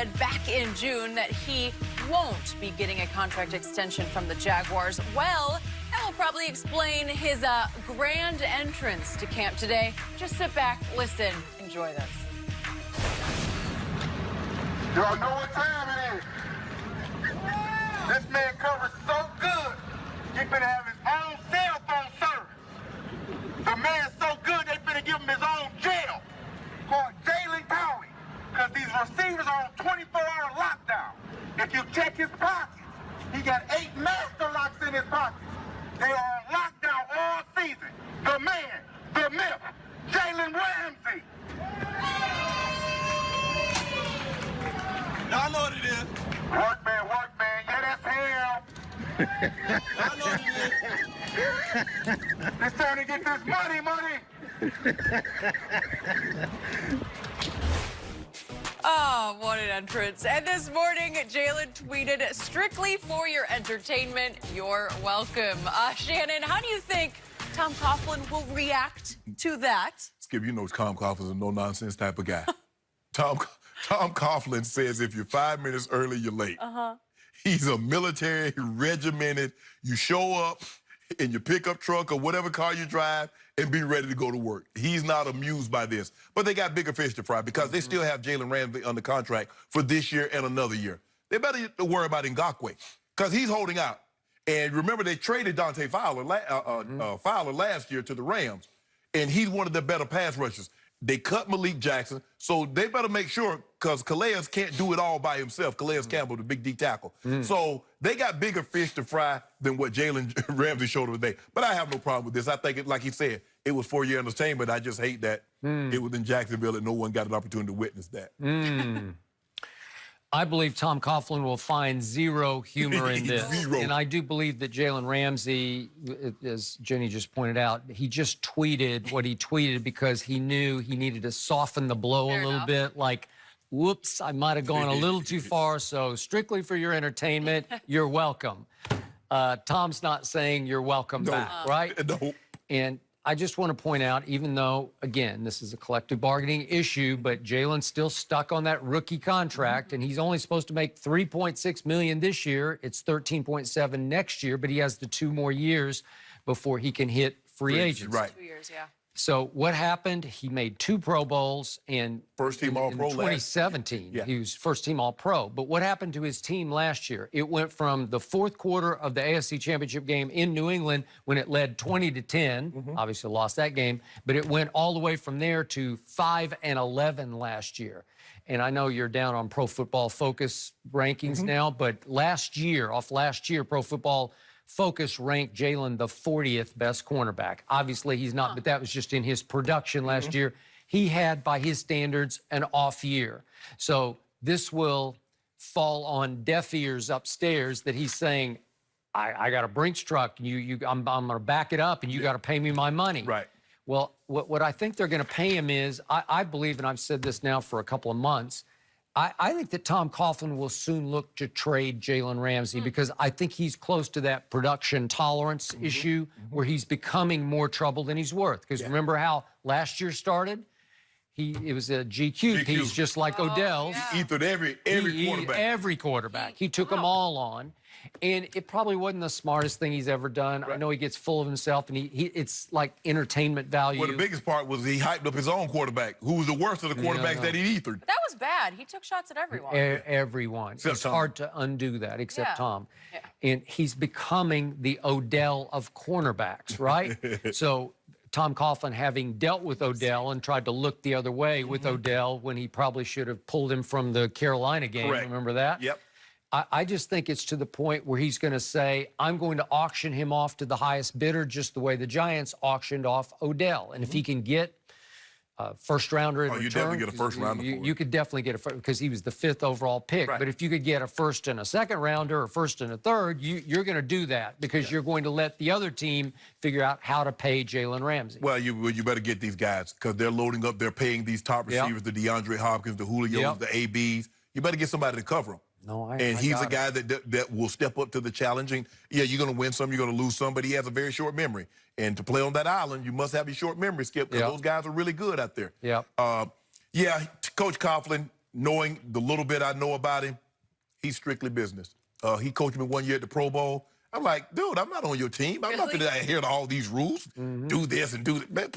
said back in June that he won't be getting a contract extension from the Jaguars. Well, that will probably explain his grand entrance to camp today. Just sit back, listen, enjoy this. Y'all know what time it is. This man covers so good, he finna have his own cell phone service. The man's so good, they finna give him his own jail called Jalen County, because these receivers are on 24-hour lockdown. If you check his pockets, he got 8 master locks in his pockets. They are on lockdown all season. The man, the myth, Jalen Ramsey. Y'all know what it is. Work, man. Yeah, that's him. Y'all know what it is. It's time to get this money. Oh, what an entrance. And this morning, Jalen tweeted, "Strictly for your entertainment, you're welcome." Shannon, how do you think Tom Coughlin will react to that? Skip, you know Tom Coughlin's a no-nonsense type of guy. Tom Coughlin says if you're 5 minutes early, you're late. He's a military, regimented, you show up in your pickup truck or whatever car you drive and be ready to go to work. He's not amused by this. But they got bigger fish to fry because they still have Jalen Ramsey under contract for this year and another year. They better worry about Ngakoue because he's holding out. And remember, they traded Dante Fowler last year to the Rams, and he's one of their better pass rushers. They cut Malik Jackson, so they better make sure, because Calais can't do it all by himself. Calais Campbell, the big D tackle. So they got bigger fish to fry than what Jalen Ramsey showed today. But I have no problem with this. I think, like he said, it was for your entertainment. I just hate that it was in Jacksonville and no one got an opportunity to witness that. I believe Tom Coughlin will find zero humor in this. Zero. And I do believe that Jalen Ramsey, as Jenny just pointed out, he just tweeted what he tweeted because he knew he needed to soften the blow a little bit. Like, whoops, I might have gone a little too far. So strictly for your entertainment, you're welcome. Tom's not saying you're welcome back, right? No. And I just want to point out, even though, again, this is a collective bargaining issue, but Jalen's still stuck on that rookie contract, and he's only supposed to make $3.6 million this year. It's $13.7 next year, but he has the 2 more years before he can hit free agency. Right. 2 years, yeah. So what happened? He made 2 Pro Bowls and First team All-Pro in 2017. He was first team All-Pro. But what happened to his team last year? It went from the 4th quarter of the AFC Championship game in New England when it led 20-10. Obviously lost that game, but it went all the way from there to 5-11 last year. And I know you're down on Pro Football Focus rankings now, but last year, Pro Football Focus ranked Jalen the 40th best cornerback. Obviously, he's not, but that was just in his production last year. He had, by his standards, an off year. So this will fall on deaf ears upstairs that he's saying, I got a Brinks truck, I'm going to back it up, and you got to pay me my money. Right. Well, what I think they're going to pay him is, I believe, and I've said this now for a couple of months, I think that Tom Coughlin will soon look to trade Jalen Ramsey because I think he's close to that production tolerance issue where he's becoming more trouble than he's worth. Because remember how last year started? It was a GQ piece just like Odell's. He ethered every quarterback. Every quarterback. He took them all on. And it probably wasn't the smartest thing he's ever done. I know he gets full of himself, and it's like entertainment value. Well, the biggest part was he hyped up his own quarterback, who was the worst of the quarterbacks that he ethered. But that was bad. He took shots at everyone. Everyone. Except It's Tom. hard to undo that, except Tom. Yeah. And he's becoming the Odell of cornerbacks, right? So Tom Coughlin, having dealt with Odell and tried to look the other way with Odell when he probably should have pulled him from the Carolina game. Correct. Remember that? Yep. I just think it's to the point where he's going to say, I'm going to auction him off to the highest bidder, just the way the Giants auctioned off Odell. And if he can get a first-rounder in return, you definitely get a first-rounder for it. You could definitely get a first, because he was the 5th overall pick. Right. But if you could get a first and a second-rounder or first and a third, you're going to do that because you're going to let the other team figure out how to pay Jalen Ramsey. Well, you better get these guys because they're loading up. They're paying these top receivers, the DeAndre Hopkins, the Julios, the ABs. You better get somebody to cover them. No, and he's a guy that will step up to the challenging. Yeah, you're going to win some, you're going to lose some, but he has a very short memory. And to play on that island, you must have your short memory, Skip, because those guys are really good out there. Yeah. Yeah, Coach Coughlin, knowing the little bit I know about him, he's strictly business. He coached me 1 year at the Pro Bowl. I'm like, dude, I'm not on your team. I'm not going to adhere to all these rules. Do this and do that. Man,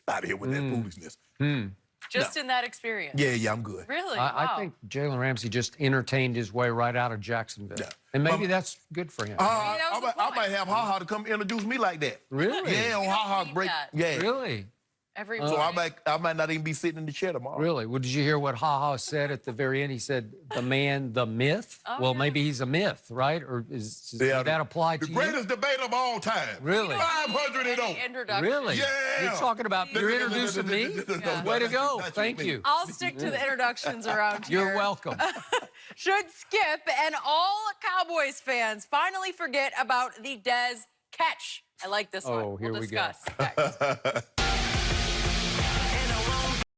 out of here with that foolishness. Just in that experience. Yeah, I'm good. Really? I think Jalen Ramsey just entertained his way right out of Jacksonville. Yeah. And maybe that's good for him. I might have Ha to come introduce me like that. Really? Yeah, on Ha need break. that. Yeah. Really? Every So I might not even be sitting in the chair tomorrow. Really? Well, did you hear what Ha said at the very end? He said, the man, the myth. Well, maybe he's a myth, right? Or does that apply to the you? greatest debate of all time. Really? 500 introduction. Really? Yeah. You're talking about, you're introducing me? Way to go. Thank you. I'll stick to the introductions around here. You're welcome. Should skip, and all Cowboys fans finally forget about the Dez catch. I like this one. Oh, here we'll we go. discuss next.